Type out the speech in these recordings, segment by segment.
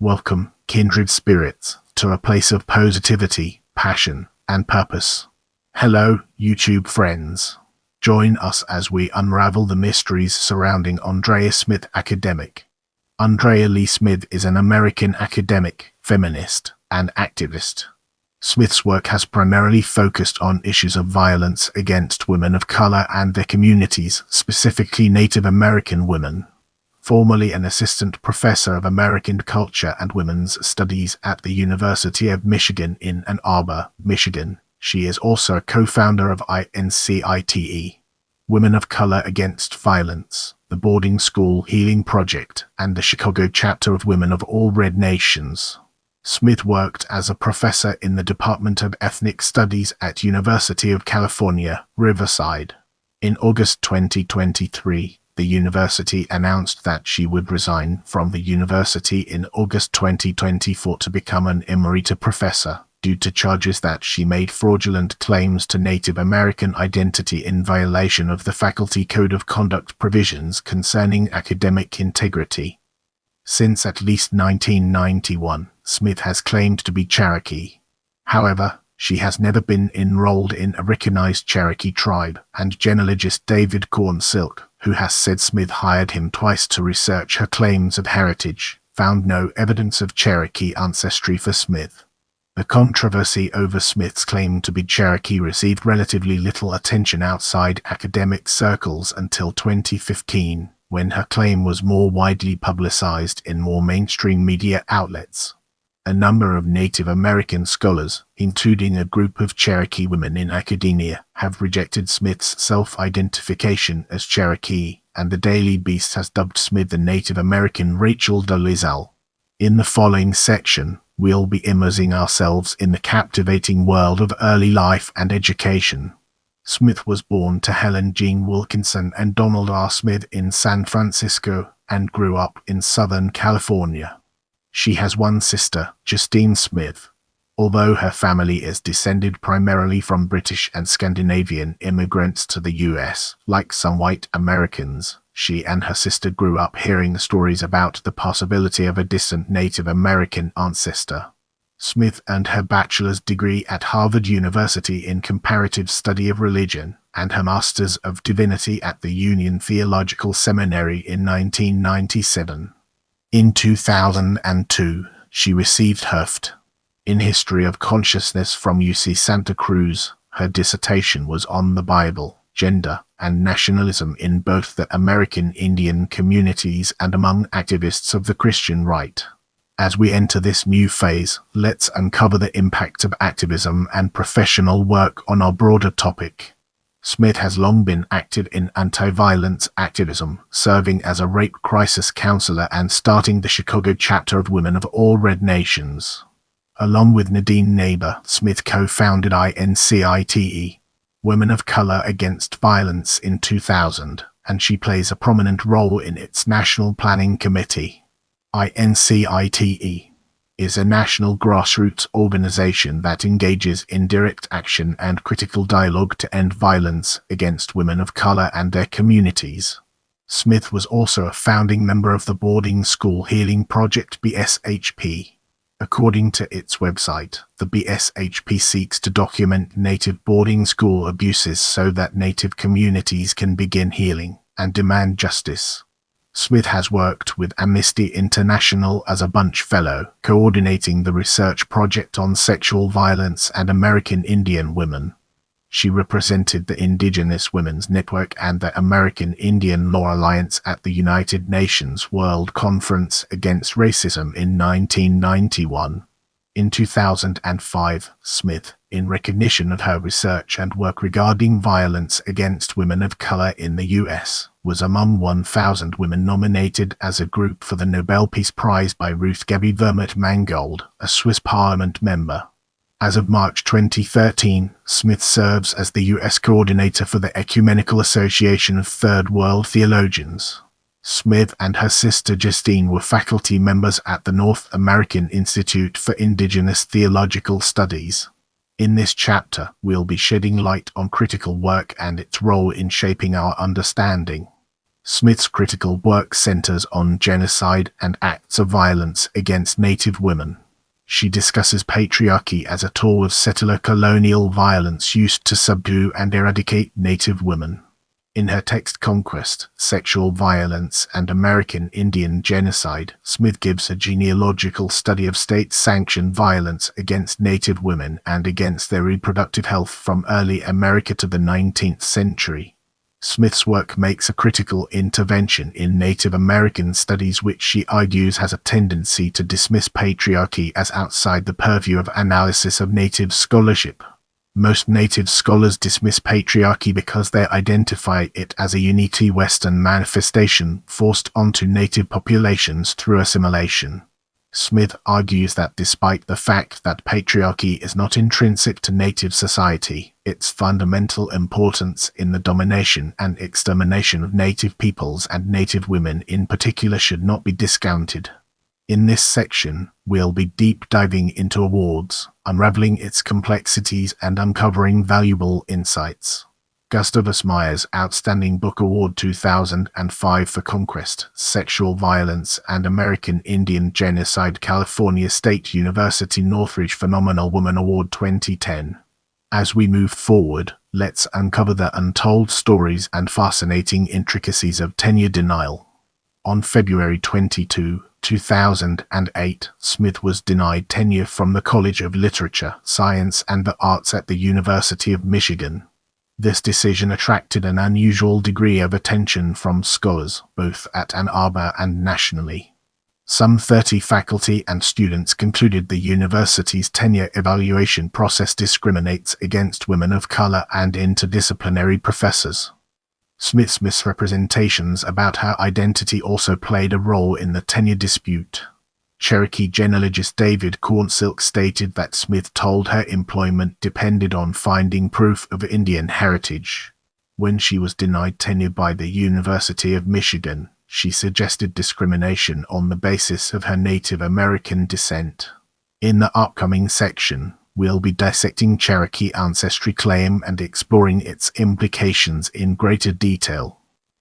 Welcome, kindred spirits, to a place of positivity, passion, and purpose. Hello, YouTube friends. Join us as we unravel the mysteries surrounding Andrea Smith academic. Andrea Lee Smith is an American academic, feminist, and activist. Smith's work has primarily focused on issues of violence against women of color and their communities, specifically Native American women. Formerly an assistant professor of American culture and women's studies at the University of Michigan in Ann Arbor, Michigan, she is also a co-founder of INCITE, Women of Color Against Violence, the boarding school healing project, and the Chicago chapter of Women of All Red Nations. Smith worked as a professor in the Department of Ethnic Studies at University of California, Riverside. In August 2023, the university announced that she would resign from the university in August 2024 to become an emerita professor, due to charges that she made fraudulent claims to Native American identity in violation of the Faculty Code of Conduct provisions concerning academic integrity. Since at least 1991, Smith has claimed to be Cherokee. However, she has never been enrolled in a recognized Cherokee tribe, and genealogist David Cornsilk, who has said Smith hired him twice to research her claims of heritage, found no evidence of Cherokee ancestry for Smith. The controversy over Smith's claim to be Cherokee received relatively little attention outside academic circles until 2015, when her claim was more widely publicized in more mainstream media outlets. A number of Native American scholars, including a group of Cherokee women in academia, have rejected Smith's self-identification as Cherokee, and the Daily Beast has dubbed Smith the Native American Rachel Dolezal. In the following section, we'll be immersing ourselves in the captivating world of early life and education. Smith was born to Helen Jean Wilkinson and Donald R. Smith in San Francisco, and grew up in Southern California. She has one sister, Justine Smith. Although her family is descended primarily from British and Scandinavian immigrants to the US, like some white Americans, she and her sister grew up hearing stories about the possibility of a distant Native American ancestor. Smith earned her bachelor's degree at Harvard University in comparative study of religion, and her master's of divinity at the Union Theological Seminary in 1997. In 2002, she received her Ph.D. in History of Consciousness from UC Santa Cruz. Her dissertation was on the Bible, gender, and nationalism in both the American Indian communities and among activists of the Christian right. As we enter this new phase, let's uncover the impact of activism and professional work on our broader topic. Smith has long been active in anti-violence activism, serving as a rape crisis counselor and starting the Chicago chapter of Women of All Red Nations. Along with Nadine Neighbor, Smith co-founded INCITE, Women of Color Against Violence in 2000, and she plays a prominent role in its National Planning Committee. INCITE is a national grassroots organization that engages in direct action and critical dialogue to end violence against women of color and their communities. Smith was also a founding member of the boarding school healing project BSHP. According to its website, the BSHP seeks to document Native boarding school abuses so that Native communities can begin healing and demand justice. Smith has worked with Amnesty International as a Bunch Fellow, coordinating the research project on sexual violence and American Indian women. She represented the Indigenous Women's Network and the American Indian Law Alliance at the United Nations World Conference Against Racism in 1991. In 2005, Smith, in recognition of her research and work regarding violence against women of color in the U.S., was among 1,000 women nominated as a group for the Nobel Peace Prize by Ruth Gaby Vermont-Mangold, a Swiss Parliament member. As of March 2013, Smith serves as the U.S. coordinator for the Ecumenical Association of Third World Theologians. Smith and her sister Justine were faculty members at the North American Institute for Indigenous Theological Studies. In this chapter, we'll be shedding light on critical work and its role in shaping our understanding. Smith's critical work centers on genocide and acts of violence against Native women. She discusses patriarchy as a tool of settler colonial violence used to subdue and eradicate Native women. In her text Conquest, Sexual Violence and American Indian Genocide, Smith gives a genealogical study of state-sanctioned violence against Native women and against their reproductive health from early America to the 19th century. Smith's work makes a critical intervention in Native American studies which she argues has a tendency to dismiss patriarchy as outside the purview of analysis of Native scholarship. Most Native scholars dismiss patriarchy because they identify it as a uniquely Western manifestation forced onto Native populations through assimilation. Smith argues that despite the fact that patriarchy is not intrinsic to Native society, its fundamental importance in the domination and extermination of Native peoples and Native women in particular should not be discounted. In this section, we'll be deep diving into awards, unraveling its complexities and uncovering valuable insights. Gustavus Meyer's Outstanding Book Award 2005 for Conquest, Sexual Violence and American Indian Genocide. California State University Northridge Phenomenal Woman Award 2010. As we move forward, let's uncover the untold stories and fascinating intricacies of tenure denial. On February 22, 2008, Smith was denied tenure from the College of Literature, Science and the Arts at the University of Michigan. This decision attracted an unusual degree of attention from scholars, both at Ann Arbor and nationally. Some 30 faculty and students concluded the university's tenure evaluation process discriminates against women of color and interdisciplinary professors. Smith's misrepresentations about her identity also played a role in the tenure dispute. Cherokee genealogist David Cornsilk stated that Smith told her employment depended on finding proof of Indian heritage. When she was denied tenure by the University of Michigan, she suggested discrimination on the basis of her Native American descent. In the upcoming section, we'll be dissecting Cherokee ancestry claim and exploring its implications in greater detail.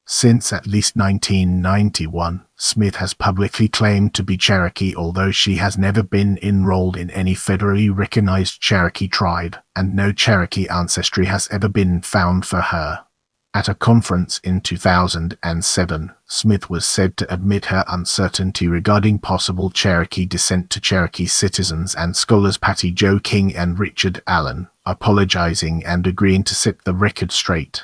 Since at least 1991, Smith has publicly claimed to be Cherokee, although she has never been enrolled in any federally recognized Cherokee tribe, and no Cherokee ancestry has ever been found for her. At a conference in 2007, Smith was said to admit her uncertainty regarding possible Cherokee descent to Cherokee citizens and scholars Patty Jo King and Richard Allen, apologizing and agreeing to set the record straight.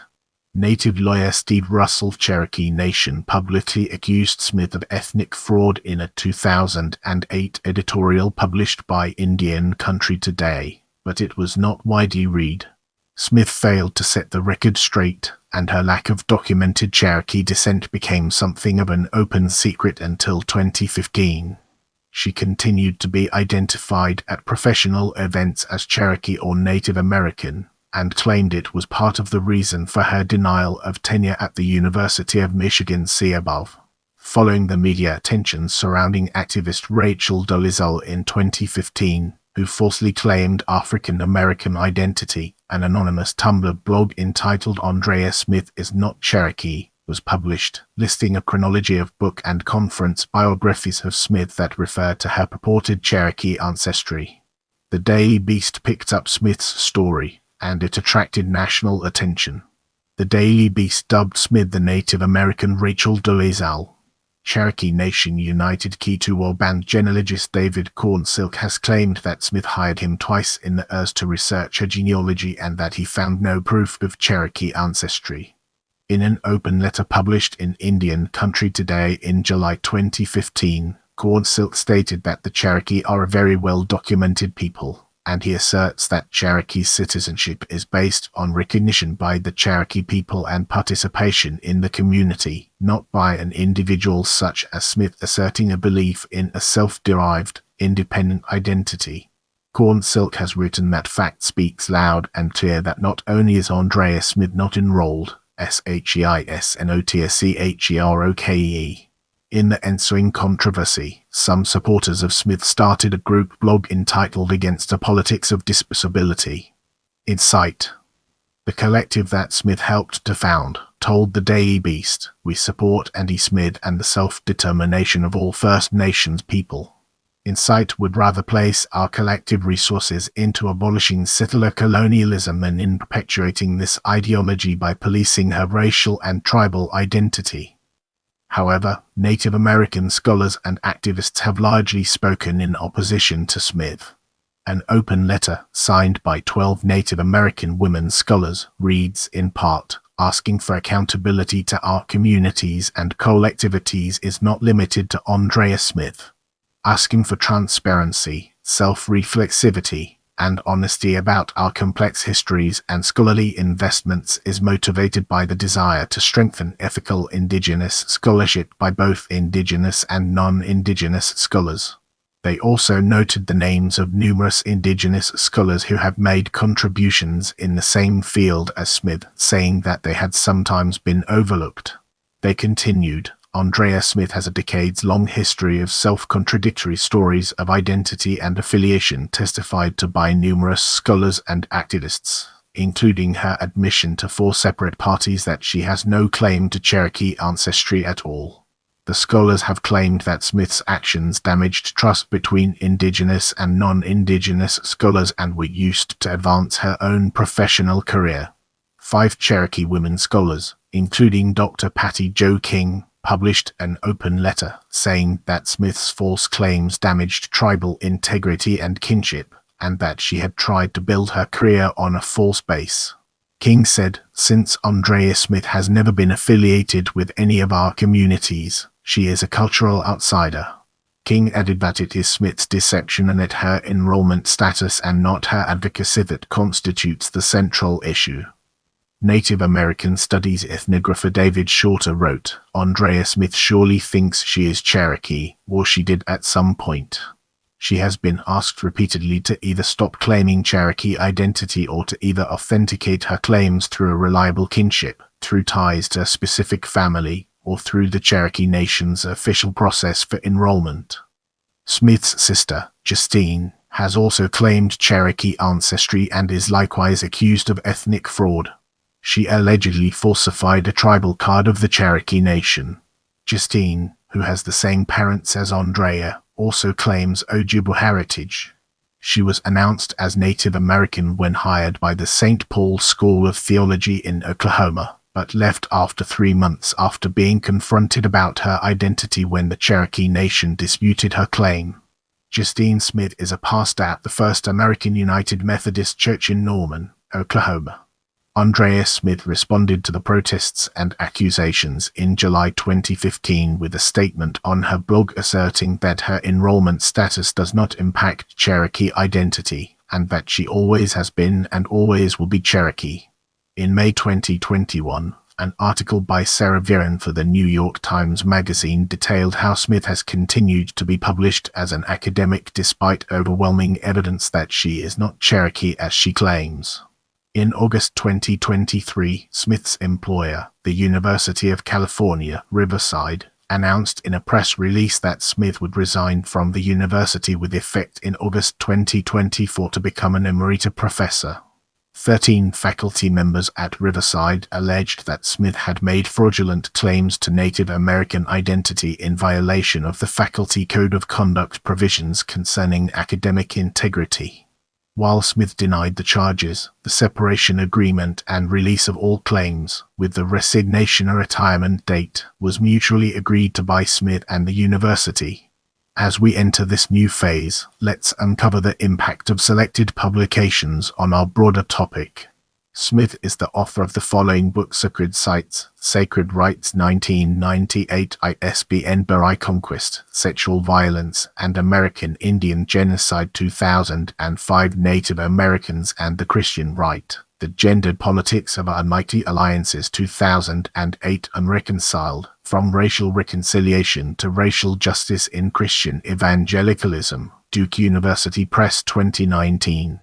Native lawyer Steve Russell of Cherokee Nation publicly accused Smith of ethnic fraud in a 2008 editorial published by Indian Country Today, but it was not widely read. Smith failed to set the record straight, and her lack of documented Cherokee descent became something of an open secret until 2015. She continued to be identified at professional events as Cherokee or Native American, and claimed it was part of the reason for her denial of tenure at the University of Michigan. See above. Following the media attention surrounding activist Rachel Dolezal in 2015, who falsely claimed African American identity, an anonymous Tumblr blog entitled Andrea Smith is Not Cherokee was published, listing a chronology of book and conference biographies of Smith that refer to her purported Cherokee ancestry. The Daily Beast picked up Smith's story, and it attracted national attention. The Daily Beast dubbed Smith the Native American Rachel Dolezal. Cherokee Nation United Kituwa Band genealogist David Cornsilk has claimed that Smith hired him twice in the years to research her genealogy and that he found no proof of Cherokee ancestry. In an open letter published in Indian Country Today in July 2015, Cornsilk stated that the Cherokee are a very well-documented people, and he asserts that Cherokee citizenship is based on recognition by the Cherokee people and participation in the community, not by an individual such as Smith asserting a belief in a self-derived, independent identity. Cornsilk has written that fact speaks loud and clear that not only is Andrea Smith not enrolled, SHEISNOTSCHEROKE. In the ensuing controversy, some supporters of Smith started a group blog entitled Against the Politics of Disability. INCITE. The collective that Smith helped to found told the Daily Beast, "We support Andy Smith and the self-determination of all First Nations people. INCITE would rather place our collective resources into abolishing settler colonialism and in perpetuating this ideology by policing her racial and tribal identity." However, Native American scholars and activists have largely spoken in opposition to Smith. An open letter, signed by 12 Native American women scholars, reads in part, "Asking for accountability to our communities and collectivities is not limited to Andrea Smith. Asking for transparency, self-reflexivity, and honesty about our complex histories and scholarly investments is motivated by the desire to strengthen ethical Indigenous scholarship by both Indigenous and non-Indigenous scholars." They also noted the names of numerous Indigenous scholars who have made contributions in the same field as Smith, saying that they had sometimes been overlooked. They continued, "Andrea Smith has a decades-long history of self-contradictory stories of identity and affiliation testified to by numerous scholars and activists, including her admission to 4 separate parties that she has no claim to Cherokee ancestry at all." The scholars have claimed that Smith's actions damaged trust between Indigenous and non-Indigenous scholars and were used to advance her own professional career. 5 Cherokee women scholars, including Dr. Patty Jo King, published an open letter saying that Smith's false claims damaged tribal integrity and kinship, and that she had tried to build her career on a false base. King said, "Since Andrea Smith has never been affiliated with any of our communities, she is a cultural outsider." King added that it is Smith's deception and that her enrollment status and not her advocacy that constitutes the central issue. Native American Studies ethnographer David Shorter wrote, "Andrea Smith surely thinks she is Cherokee, or she did at some point. She has been asked repeatedly to either stop claiming Cherokee identity or to either authenticate her claims through a reliable kinship, through ties to a specific family, or through the Cherokee Nation's official process for enrollment." Smith's sister, Justine, has also claimed Cherokee ancestry and is likewise accused of ethnic fraud. She allegedly falsified a tribal card of the Cherokee Nation. Justine, who has the same parents as Andrea, also claims Ojibwe heritage. She was announced as Native American when hired by the St. Paul School of Theology in Oklahoma, but left after 3 months after being confronted about her identity when the Cherokee Nation disputed her claim. Justine Smith is a pastor at the First American United Methodist Church in Norman, Oklahoma. Andrea Smith responded to the protests and accusations in July 2015 with a statement on her blog asserting that her enrollment status does not impact Cherokee identity, and that she always has been and always will be Cherokee. In May 2021, an article by Sarah Viren for the New York Times Magazine detailed how Smith has continued to be published as an academic despite overwhelming evidence that she is not Cherokee as she claims. In August 2023, Smith's employer, the University of California, Riverside, announced in a press release that Smith would resign from the university with effect in August 2024 to become an emerita professor. 13 faculty members at Riverside alleged that Smith had made fraudulent claims to Native American identity in violation of the Faculty Code of Conduct provisions concerning academic integrity. While Smith denied the charges, the separation agreement and release of all claims, with the resignation or retirement date, was mutually agreed to by Smith and the university. As we enter this new phase, let's uncover the impact of selected publications on our broader topic. Smith is the author of the following books: Sacred Sites, Sacred Rights 1998, ISBN Bury Conquest, Sexual Violence, and American Indian Genocide 2005, Native Americans and the Christian Right, The Gendered Politics of Unmighty Alliances 2008, Unreconciled, From Racial Reconciliation to Racial Justice in Christian Evangelicalism, Duke University Press 2019.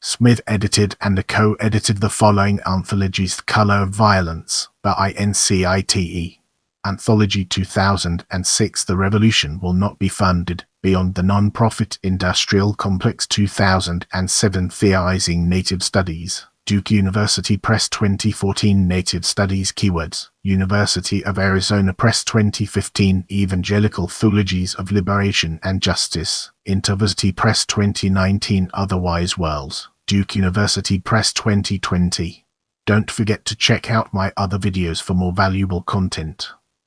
Smith edited and co-edited the following anthologies: Color of Violence, by INCITE. Anthology 2006, The Revolution Will Not Be Funded, Beyond the Non-Profit Industrial Complex 2007, Theorizing Native Studies. Duke University Press 2014 Native Studies Keywords, University of Arizona Press 2015 Evangelical Theologies of Liberation and Justice, InterVarsity Press 2019 Otherwise Worlds, Duke University Press 2020. Don't forget to check out my other videos for more valuable content.